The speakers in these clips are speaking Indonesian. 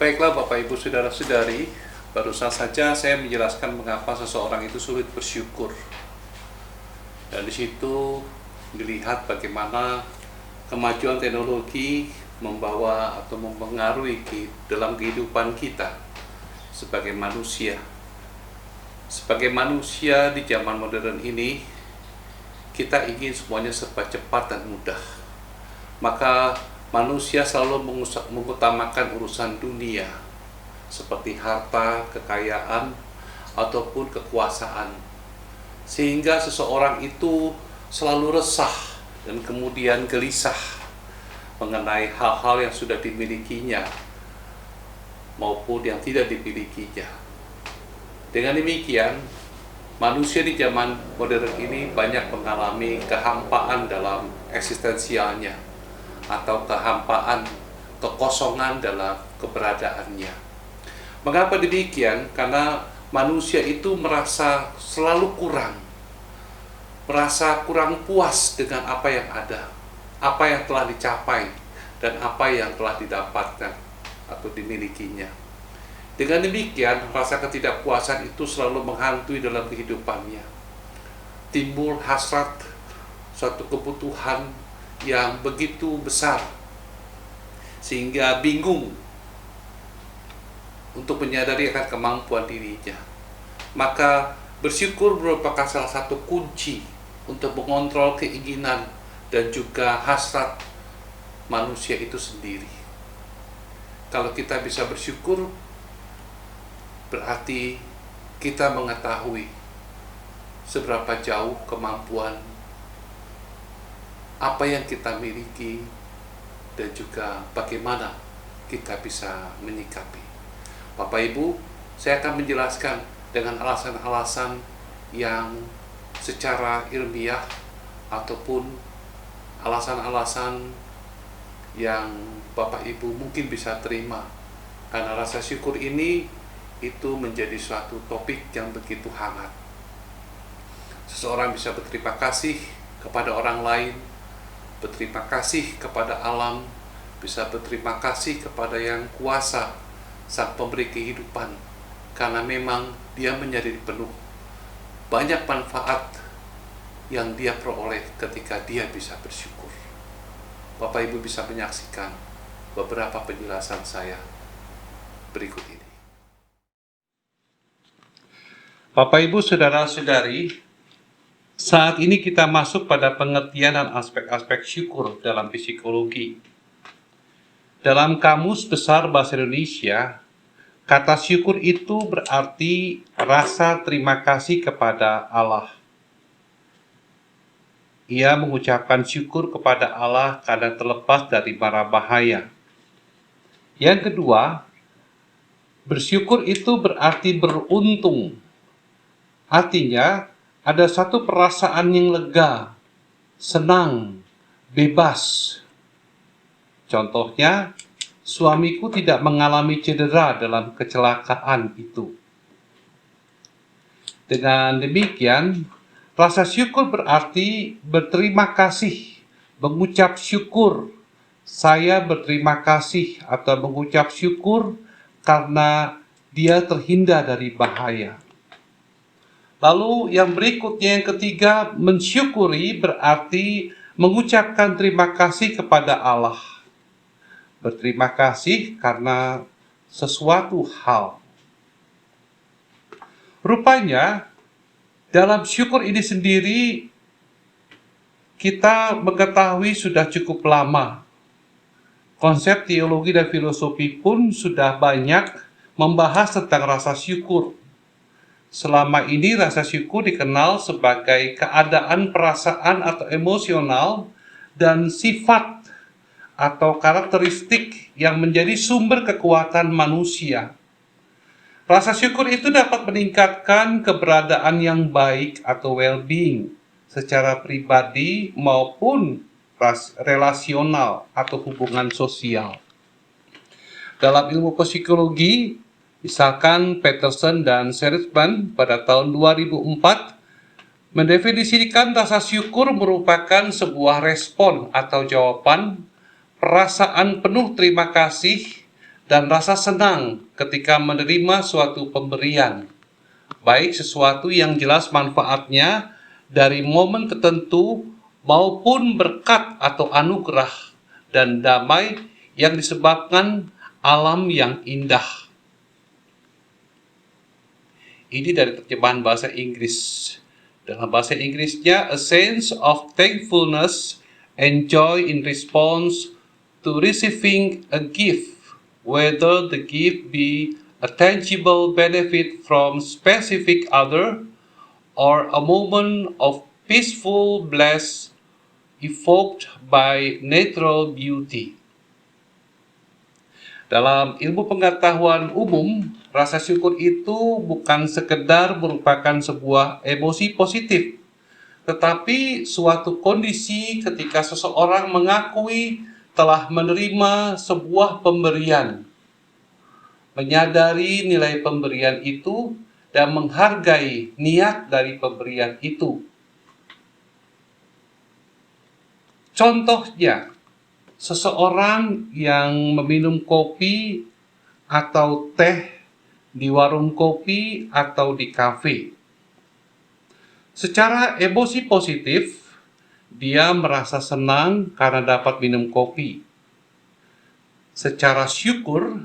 Baiklah Bapak Ibu Saudara-saudari, barusan saja saya menjelaskan mengapa seseorang itu sulit bersyukur. Dan di situ dilihat bagaimana kemajuan teknologi membawa atau mempengaruhi dalam kehidupan kita sebagai manusia. Sebagai manusia di zaman modern ini, kita ingin semuanya serba cepat dan mudah. Maka manusia selalu mengutamakan urusan dunia seperti harta, kekayaan, ataupun kekuasaan, sehingga seseorang itu selalu resah dan kemudian gelisah mengenai hal-hal yang sudah dimilikinya maupun yang tidak dimilikinya. Dengan demikian, manusia di zaman modern ini banyak mengalami kehampaan dalam eksistensialnya atau kehampaan, kekosongan dalam keberadaannya. Mengapa demikian? Karena manusia itu merasa selalu merasa kurang puas dengan apa yang ada, apa yang telah dicapai, dan apa yang telah didapatkan atau dimilikinya. Dengan demikian, rasa ketidakpuasan itu selalu menghantui dalam kehidupannya. Timbul hasrat, suatu kebutuhan yang begitu besar, sehingga bingung untuk menyadari akan kemampuan dirinya. Maka bersyukur merupakan salah satu kunci untuk mengontrol keinginan dan juga hasrat manusia itu sendiri. Kalau kita bisa bersyukur, berarti kita mengetahui seberapa jauh kemampuan apa yang kita miliki dan juga bagaimana kita bisa menyikapi. Bapak Ibu, saya akan menjelaskan dengan alasan-alasan yang secara ilmiah ataupun alasan-alasan yang Bapak Ibu mungkin bisa terima, karena rasa syukur ini itu menjadi suatu topik yang begitu hangat. Seseorang bisa berterima kasih kepada orang lain, berterima kasih kepada alam, bisa berterima kasih kepada yang kuasa, sang pemberi kehidupan, karena memang dia menjadi penuh banyak manfaat yang dia peroleh ketika dia bisa bersyukur. Bapak Ibu bisa menyaksikan beberapa penjelasan saya berikut ini. Bapak Ibu Saudara-saudari, saat ini kita masuk pada pengertian dan aspek-aspek syukur dalam psikologi. Dalam Kamus Besar Bahasa Indonesia, kata syukur itu berarti rasa terima kasih kepada Allah. Ia mengucapkan syukur kepada Allah karena terlepas dari mara bahaya. Yang kedua, bersyukur itu berarti beruntung. Artinya, ada satu perasaan yang lega, senang, bebas. Contohnya, suamiku tidak mengalami cedera dalam kecelakaan itu. Dengan demikian, rasa syukur berarti berterima kasih, mengucap syukur. Saya berterima kasih atau mengucap syukur karena dia terhindar dari bahaya. Lalu yang berikutnya, yang ketiga, mensyukuri berarti mengucapkan terima kasih kepada Allah. Berterima kasih karena sesuatu hal. Rupanya, dalam syukur ini sendiri, kita mengetahui sudah cukup lama. Konsep teologi dan filosofi pun sudah banyak membahas tentang rasa syukur. Selama ini rasa syukur dikenal sebagai keadaan perasaan atau emosional dan sifat atau karakteristik yang menjadi sumber kekuatan manusia. Rasa syukur itu dapat meningkatkan keberadaan yang baik atau well-being secara pribadi maupun relasional atau hubungan sosial. Dalam ilmu psikologi, misalkan Peterson dan Seligman pada tahun 2004 mendefinisikan rasa syukur merupakan sebuah respon atau jawaban perasaan penuh terima kasih dan rasa senang ketika menerima suatu pemberian, baik sesuatu yang jelas manfaatnya dari momen tertentu maupun berkat atau anugerah dan damai yang disebabkan alam yang indah. Ini dari terjemahan bahasa Inggris. Dalam bahasa Inggrisnya, a sense of thankfulness and joy in response to receiving a gift, whether the gift be a tangible benefit from specific other or a moment of peaceful bliss evoked by natural beauty. Dalam ilmu pengetahuan umum, rasa syukur itu bukan sekedar merupakan sebuah emosi positif, tetapi suatu kondisi ketika seseorang mengakui telah menerima sebuah pemberian, menyadari nilai pemberian itu, dan menghargai niat dari pemberian itu. Contohnya, seseorang yang meminum kopi atau teh di warung kopi atau di kafe. Secara emosi positif, dia merasa senang karena dapat minum kopi. Secara syukur,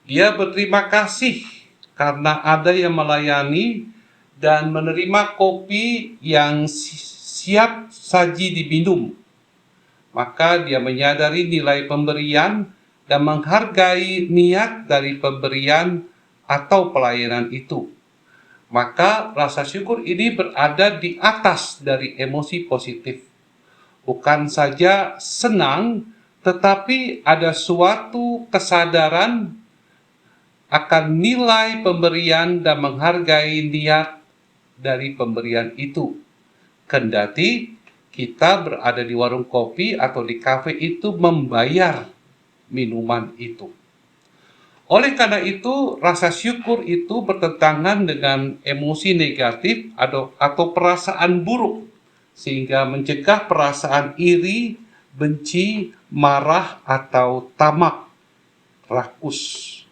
dia berterima kasih karena ada yang melayani dan menerima kopi yang siap saji diminum. Maka dia menyadari nilai pemberian dan menghargai niat dari pemberian atau pelayanan itu. Maka rasa syukur ini berada di atas dari emosi positif. Bukan saja senang, tetapi ada suatu kesadaran akan nilai pemberian dan menghargai niat dari pemberian itu. Kendati kita berada di warung kopi atau di kafe itu membayar minuman itu. Oleh karena itu, rasa syukur itu bertentangan dengan emosi negatif atau perasaan buruk, sehingga mencegah perasaan iri, benci, marah, atau tamak, rakus.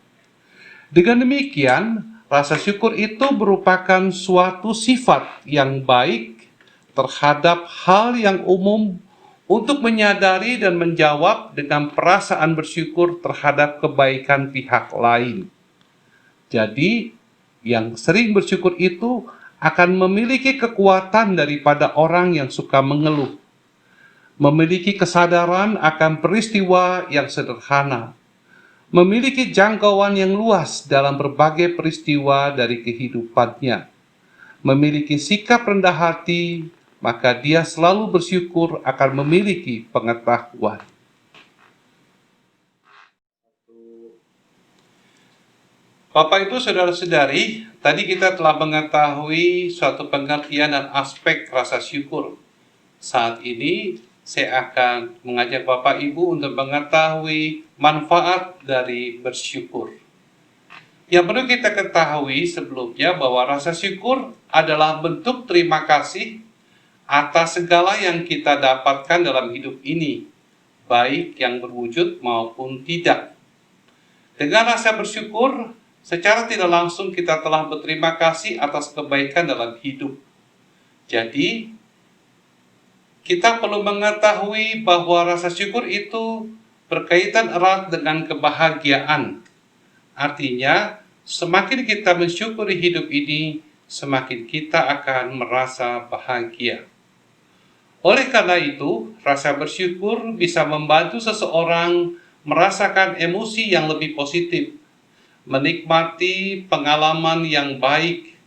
Dengan demikian, rasa syukur itu merupakan suatu sifat yang baik terhadap hal yang umum untuk menyadari dan menjawab dengan perasaan bersyukur terhadap kebaikan pihak lain. Jadi, yang sering bersyukur itu akan memiliki kekuatan daripada orang yang suka mengeluh, memiliki kesadaran akan peristiwa yang sederhana, memiliki jangkauan yang luas dalam berbagai peristiwa dari kehidupannya, memiliki sikap rendah hati, maka dia selalu bersyukur akan memiliki pengetahuan. Bapak Ibu Saudara-saudari, tadi kita telah mengetahui suatu pengertian dan aspek rasa syukur. Saat ini saya akan mengajak Bapak Ibu untuk mengetahui manfaat dari bersyukur. Yang perlu kita ketahui sebelumnya bahwa rasa syukur adalah bentuk terima kasih atas segala yang kita dapatkan dalam hidup ini, baik yang berwujud maupun tidak. Dengan rasa bersyukur, secara tidak langsung kita telah berterima kasih atas kebaikan dalam hidup. Jadi, kita perlu mengetahui bahwa rasa syukur itu berkaitan erat dengan kebahagiaan. Artinya, semakin kita mensyukuri hidup ini, semakin kita akan merasa bahagia. Oleh karena itu, rasa bersyukur bisa membantu seseorang merasakan emosi yang lebih positif, menikmati pengalaman yang baik,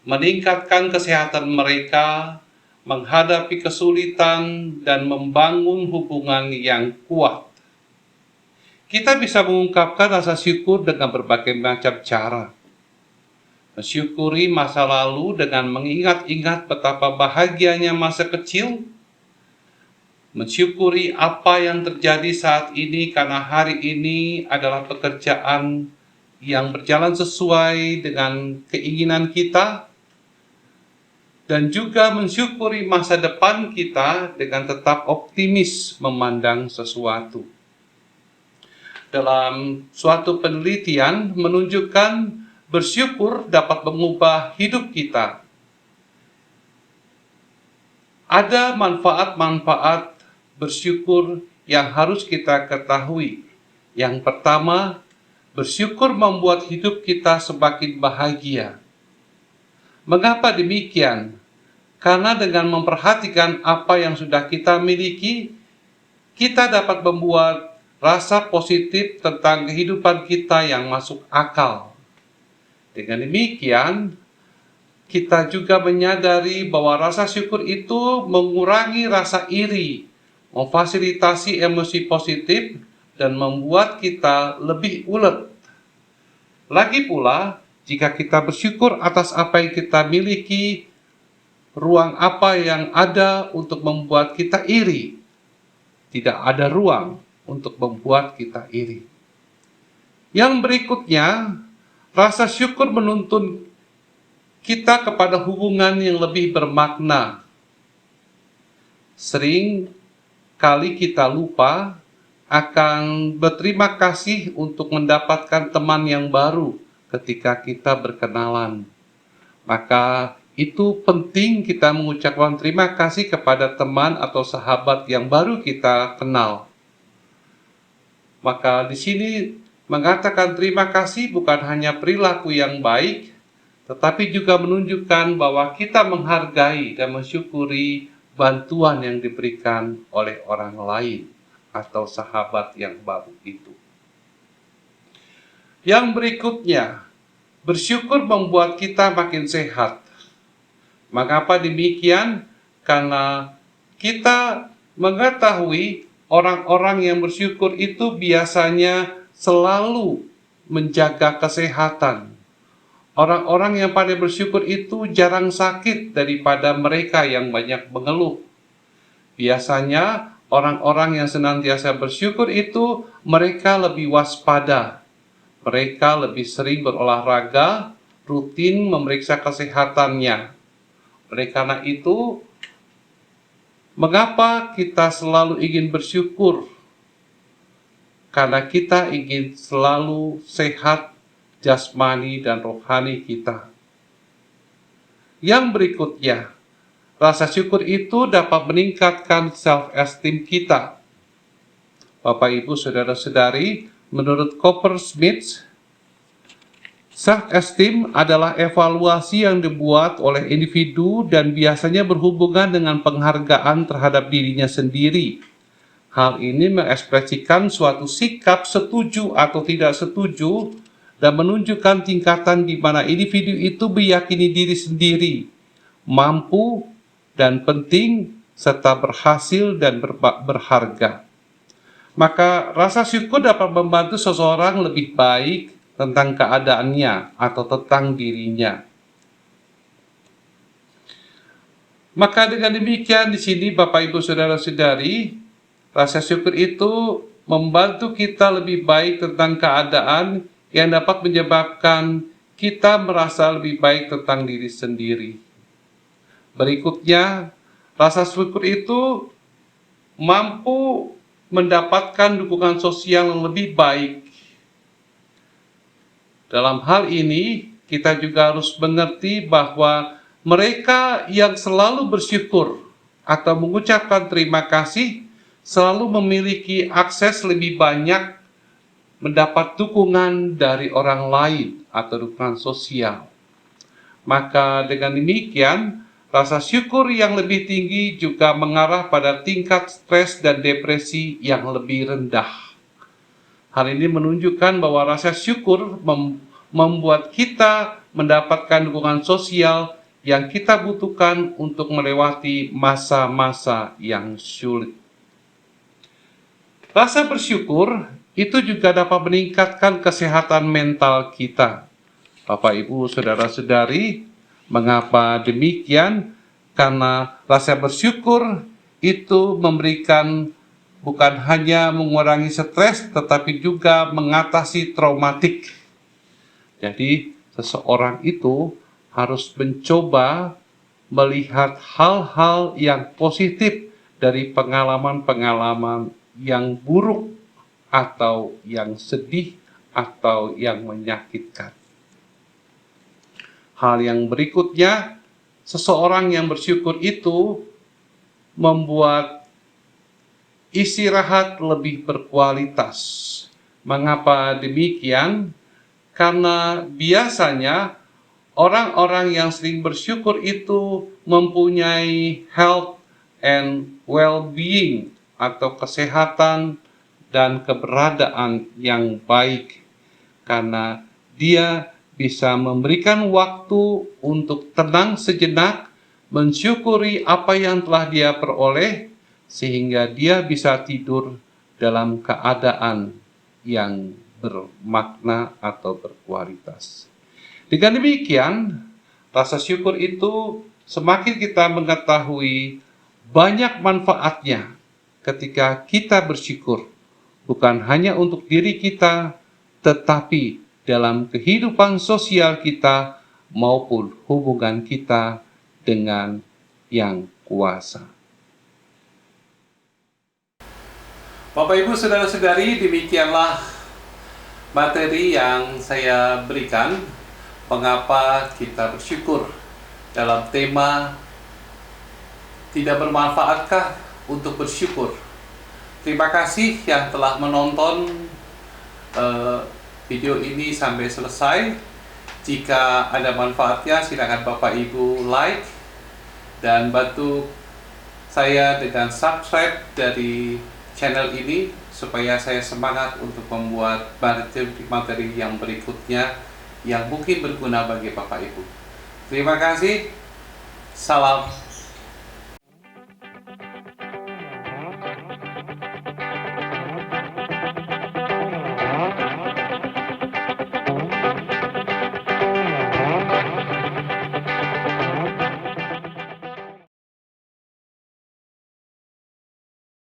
meningkatkan kesehatan mereka, menghadapi kesulitan, dan membangun hubungan yang kuat. Kita bisa mengungkapkan rasa syukur dengan berbagai macam cara. Mensyukuri masa lalu dengan mengingat-ingat betapa bahagianya masa kecil, mensyukuri apa yang terjadi saat ini karena hari ini adalah pekerjaan yang berjalan sesuai dengan keinginan kita, dan juga mensyukuri masa depan kita dengan tetap optimis memandang sesuatu. dalam suatu penelitian menunjukkan bersyukur dapat mengubah hidup kita. Ada manfaat-manfaat bersyukur yang harus kita ketahui. Yang pertama, bersyukur membuat hidup kita semakin bahagia. Mengapa demikian? Karena dengan memperhatikan apa yang sudah kita miliki, kita dapat membuat rasa positif tentang kehidupan kita yang masuk akal. Dengan demikian, kita juga menyadari bahwa rasa syukur itu mengurangi rasa iri, memfasilitasi emosi positif, dan membuat kita lebih ulet. Lagi pula, jika kita bersyukur atas apa yang kita miliki, ruang apa yang ada untuk membuat kita iri? Tidak ada ruang untuk membuat kita iri. Yang berikutnya, rasa syukur menuntun kita kepada hubungan yang lebih bermakna. Sering kali kita lupa akan berterima kasih untuk mendapatkan teman yang baru ketika kita berkenalan. Maka itu penting kita mengucapkan terima kasih kepada teman atau sahabat yang baru kita kenal. Maka di sini mengatakan terima kasih bukan hanya perilaku yang baik, tetapi juga menunjukkan bahwa kita menghargai dan mensyukuri bantuan yang diberikan oleh orang lain atau sahabat yang baru itu. Yang berikutnya, bersyukur membuat kita makin sehat. Mengapa demikian? Karena kita mengetahui orang-orang yang bersyukur itu biasanya selalu menjaga kesehatan. Orang-orang yang pandai bersyukur itu jarang sakit daripada mereka yang banyak mengeluh. Biasanya orang-orang yang senantiasa bersyukur itu mereka lebih waspada. Mereka lebih sering berolahraga, rutin memeriksa kesehatannya. Oleh karena itu, mengapa kita selalu ingin bersyukur? Karena kita ingin selalu sehat jasmani dan rohani kita. Yang berikutnya, rasa syukur itu dapat meningkatkan self-esteem kita. Bapak, Ibu, Saudara-saudari, menurut Coppersmith, self-esteem adalah evaluasi yang dibuat oleh individu dan biasanya berhubungan dengan penghargaan terhadap dirinya sendiri. Hal ini mengekspresikan suatu sikap setuju atau tidak setuju dan menunjukkan tingkatan di mana individu itu meyakini diri sendiri, mampu dan penting, serta berhasil dan berharga. Maka rasa syukur dapat membantu seseorang lebih baik tentang keadaannya atau tentang dirinya. Maka dengan demikian di sini Bapak, Ibu, Saudara-saudari, rasa syukur itu membantu kita lebih baik tentang keadaan yang dapat menyebabkan kita merasa lebih baik tentang diri sendiri. Berikutnya, rasa syukur itu mampu mendapatkan dukungan sosial yang lebih baik. Dalam hal ini, kita juga harus mengerti bahwa mereka yang selalu bersyukur atau mengucapkan terima kasih selalu memiliki akses lebih banyak mendapat dukungan dari orang lain atau dukungan sosial. Maka dengan demikian, rasa syukur yang lebih tinggi juga mengarah pada tingkat stres dan depresi yang lebih rendah. Hal ini menunjukkan bahwa rasa syukur membuat kita mendapatkan dukungan sosial yang kita butuhkan untuk melewati masa-masa yang sulit. Rasa bersyukur itu juga dapat meningkatkan kesehatan mental kita. Bapak, Ibu, Saudara-saudari, mengapa demikian? Karena rasa bersyukur itu memberikan bukan hanya mengurangi stres, tetapi juga mengatasi traumatik. Jadi, seseorang itu harus mencoba melihat hal-hal yang positif dari pengalaman-pengalaman yang buruk atau yang sedih atau yang menyakitkan. Hal yang berikutnya, seseorang yang bersyukur itu membuat istirahat lebih berkualitas. Mengapa demikian? Karena biasanya orang-orang yang sering bersyukur itu mempunyai health and well-being atau kesehatan dan keberadaan yang baik, karena dia bisa memberikan waktu untuk tenang sejenak, mensyukuri apa yang telah dia peroleh, sehingga dia bisa tidur dalam keadaan yang bermakna atau berkualitas. Dengan demikian, rasa syukur itu semakin kita mengetahui banyak manfaatnya ketika kita bersyukur, bukan hanya untuk diri kita, tetapi dalam kehidupan sosial kita maupun hubungan kita dengan Yang Kuasa. Bapak Ibu Saudara-saudari, demikianlah materi yang saya berikan, mengapa kita bersyukur, dalam tema tidak bermanfaatkah untuk bersyukur. Terima kasih yang telah menonton video ini sampai selesai. Jika ada manfaatnya, silakan Bapak Ibu like dan bantu saya dengan subscribe dari channel ini supaya saya semangat untuk membuat materi yang berikutnya yang mungkin berguna bagi Bapak Ibu. Terima kasih. Salam